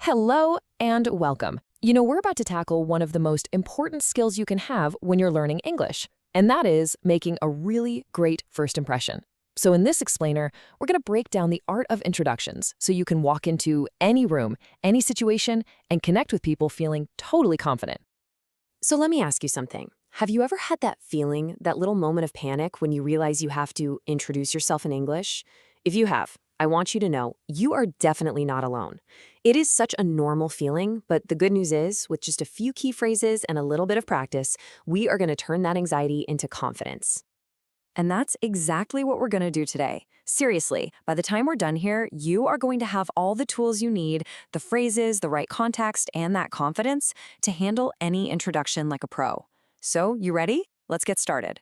Hello and welcome. We're about to tackle one of the most important skills you can have when you're learning English, and that is making a really great first impression. So in this explainer, we're going to break down the art of introductions so you can walk into any room, any situation, and connect with people feeling totally confident. So let me ask you something. Have you ever had that feeling, that little moment of panic when you realize you have to introduce yourself in English? If you have, I want you to know you are definitely not alone. It is such a normal feeling, but the good news is, with just a few key phrases and a little bit of practice, we are going to turn that anxiety into confidence. And that's exactly what we're going to do today. Seriously, by the time we're done here, you are going to have all the tools you need, the phrases, the right context, and that confidence to handle any introduction like a pro. So, you ready? Let's get started.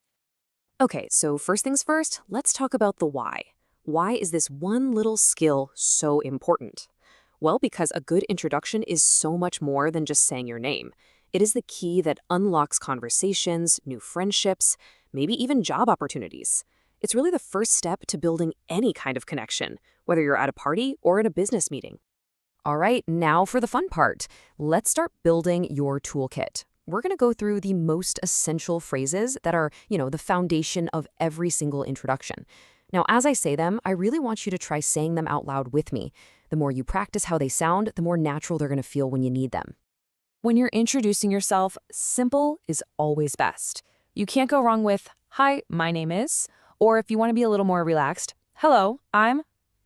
Okay, so first things first, let's talk about the why. Why is this one little skill so important? Well, because a good introduction is so much more than just saying your name. It is the key that unlocks conversations, new friendships, maybe even job opportunities. It's really the first step to building any kind of connection, whether you're at a party or in a business meeting. All right, now for the fun part. Let's start building your toolkit. We're going to go through the most essential phrases that are, the foundation of every single introduction. Now, as I say them, I really want you to try saying them out loud with me. The more you practice how they sound, the more natural they're going to feel when you need them. When you're introducing yourself, simple is always best. You can't go wrong with, "Hi, my name is," or if you want to be a little more relaxed, "Hello, I'm."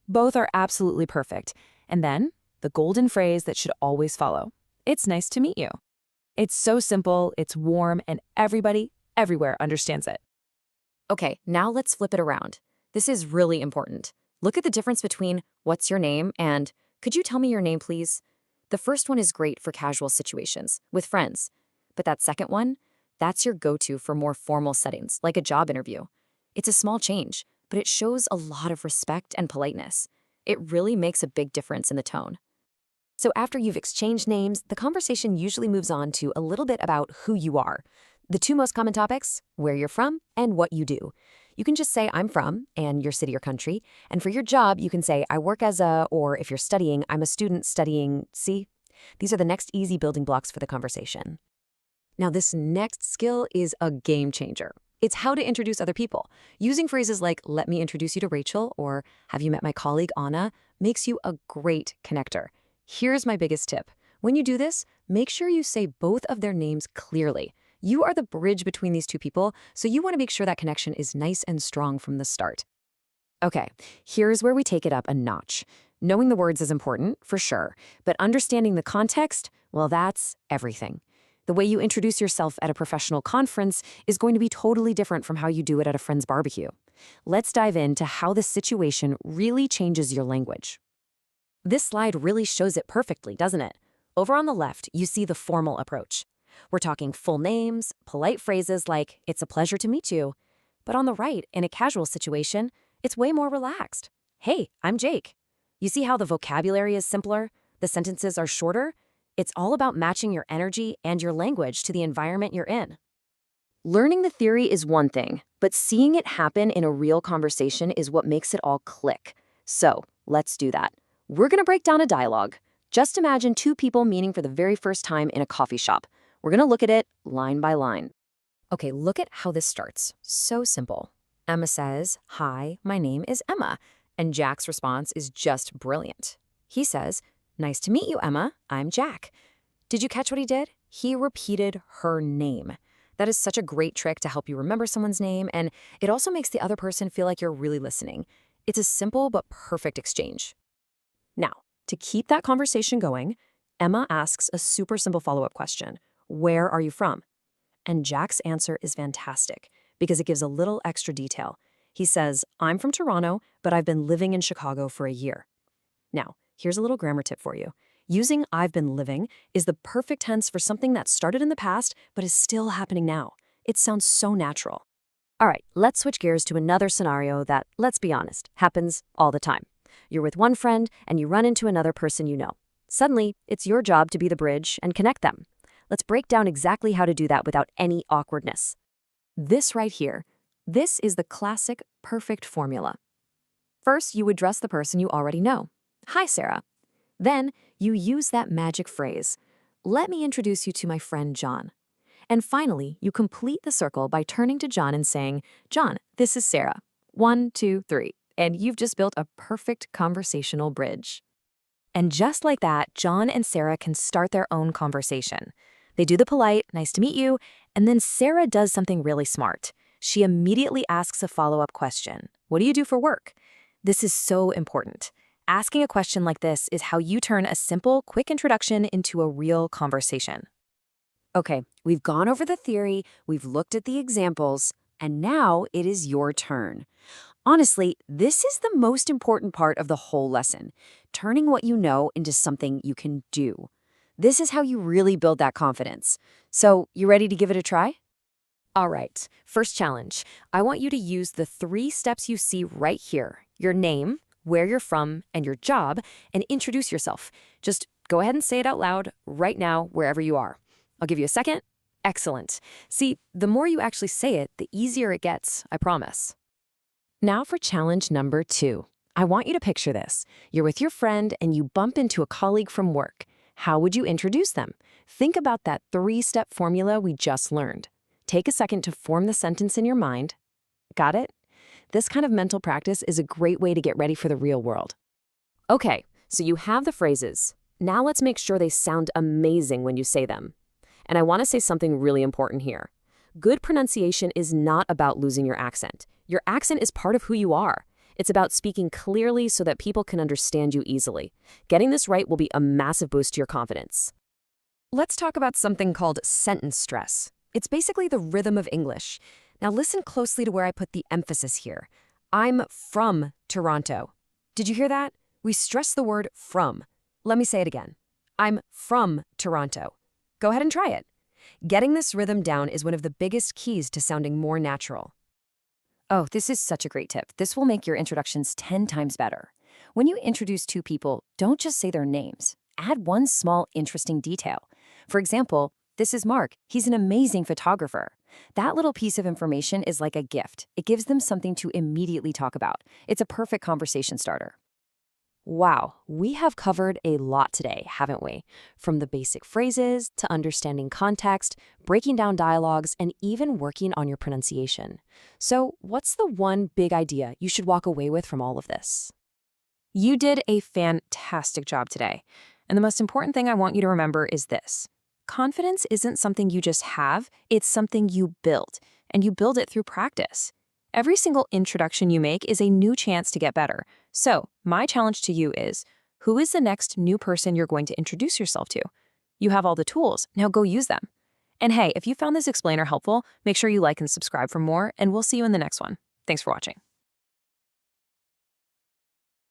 Both are absolutely perfect. And then, the golden phrase that should always follow. "It's nice to meet you." It's so simple, it's warm, and everybody, everywhere understands it. Okay, now let's flip it around. This is really important. Look at the difference between "what's your name" and "could you tell me your name, please?" The first one is great for casual situations, with friends. But that second one, that's your go-to for more formal settings, like a job interview. It's a small change, but it shows a lot of respect and politeness. It really makes a big difference in the tone. So after you've exchanged names, the conversation usually moves on to a little bit about who you are. The two most common topics, where you're from and what you do. You can just say "I'm from" and your city or country. And for your job, you can say "I work as a," or if you're studying, "I'm a student studying," see? These are the next easy building blocks for the conversation. Now, this next skill is a game changer. It's how to introduce other people. Using phrases like "let me introduce you to Rachel" or "have you met my colleague Anna" makes you a great connector. Here's my biggest tip. When you do this, make sure you say both of their names clearly. You are the bridge between these two people, so you want to make sure that connection is nice and strong from the start. Okay, here's where we take it up a notch. Knowing the words is important, for sure, but understanding the context, well, that's everything. The way you introduce yourself at a professional conference is going to be totally different from how you do it at a friend's barbecue. Let's dive into how the situation really changes your language. This slide really shows it perfectly, doesn't it? Over on the left, you see the formal approach. We're talking full names, polite phrases like "it's a pleasure to meet you." But on the right, in a casual situation, it's way more relaxed. "Hey, I'm Jake." You see how the vocabulary is simpler? The sentences are shorter? It's all about matching your energy and your language to the environment you're in. Learning the theory is one thing, but seeing it happen in a real conversation is what makes it all click. So, let's do that. We're going to break down a dialogue. Just imagine two people meeting for the very first time in a coffee shop. We're going to look at it line by line. Okay, look at how this starts. So simple. Emma says, "Hi, my name is Emma." And Jack's response is just brilliant. He says, "Nice to meet you, Emma. I'm Jack." Did you catch what he did? He repeated her name. That is such a great trick to help you remember someone's name, and it also makes the other person feel like you're really listening. It's a simple but perfect exchange. Now, to keep that conversation going, Emma asks a super simple follow-up question. "Where are you from?" And Jack's answer is fantastic because it gives a little extra detail. He says, "I'm from Toronto, but I've been living in Chicago for a year." Now, here's a little grammar tip for you. Using "I've been living" is the perfect tense for something that started in the past but is still happening now. It sounds so natural. All right, let's switch gears to another scenario that, let's be honest, happens all the time. You're with one friend and you run into another person you know. Suddenly, it's your job to be the bridge and connect them. Let's break down exactly how to do that without any awkwardness. This right here, this is the classic perfect formula. First, you address the person you already know. "Hi, Sarah." Then you use that magic phrase, "Let me introduce you to my friend John." And finally, you complete the circle by turning to John and saying, "John, this is Sarah. 1, 2, 3." And you've just built a perfect conversational bridge. And just like that, John and Sarah can start their own conversation. They do the polite, "Nice to meet you," and then Sarah does something really smart. She immediately asks a follow-up question. "What do you do for work?" This is so important. Asking a question like this is how you turn a simple, quick introduction into a real conversation. Okay, we've gone over the theory, we've looked at the examples, and now it is your turn. Honestly, this is the most important part of the whole lesson, turning what you know into something you can do. This is how you really build that confidence. So, you ready to give it a try? All right, first challenge. I want you to use the 3 steps you see right here: your name, where you're from, and your job, and introduce yourself. Just go ahead and say it out loud right now, wherever you are. I'll give you a second. Excellent. See, the more you actually say it, the easier it gets, I promise. Now for challenge number 2. I want you to picture this. You're with your friend and you bump into a colleague from work. How would you introduce them? Think about that 3-step formula we just learned. Take a second to form the sentence in your mind. Got it? This kind of mental practice is a great way to get ready for the real world. Okay, so you have the phrases. Now let's make sure they sound amazing when you say them. And I want to say something really important here. Good pronunciation is not about losing your accent. Your accent is part of who you are. It's about speaking clearly so that people can understand you easily. Getting this right will be a massive boost to your confidence. Let's talk about something called sentence stress. It's basically the rhythm of English. Now listen closely to where I put the emphasis here. I'm from Toronto. Did you hear that? We stress the word from. Let me say it again. I'm from Toronto. Go ahead and try it. Getting this rhythm down is one of the biggest keys to sounding more natural. Oh, this is such a great tip. This will make your introductions 10 times better. When you introduce 2 people, don't just say their names. Add one small, interesting detail. For example, "This is Mark. He's an amazing photographer." That little piece of information is like a gift. It gives them something to immediately talk about. It's a perfect conversation starter. Wow, we have covered a lot today, haven't we? From the basic phrases to understanding context, breaking down dialogues, and even working on your pronunciation. So, what's the one big idea you should walk away with from all of this? You did a fantastic job today. And the most important thing I want you to remember is this. Confidence isn't something you just have, it's something you build. And you build it through practice. Every single introduction you make is a new chance to get better. So, my challenge to you is, who is the next new person you're going to introduce yourself to? You have all the tools, now go use them. And hey, if you found this explainer helpful, make sure you like and subscribe for more, and we'll see you in the next one. Thanks for watching.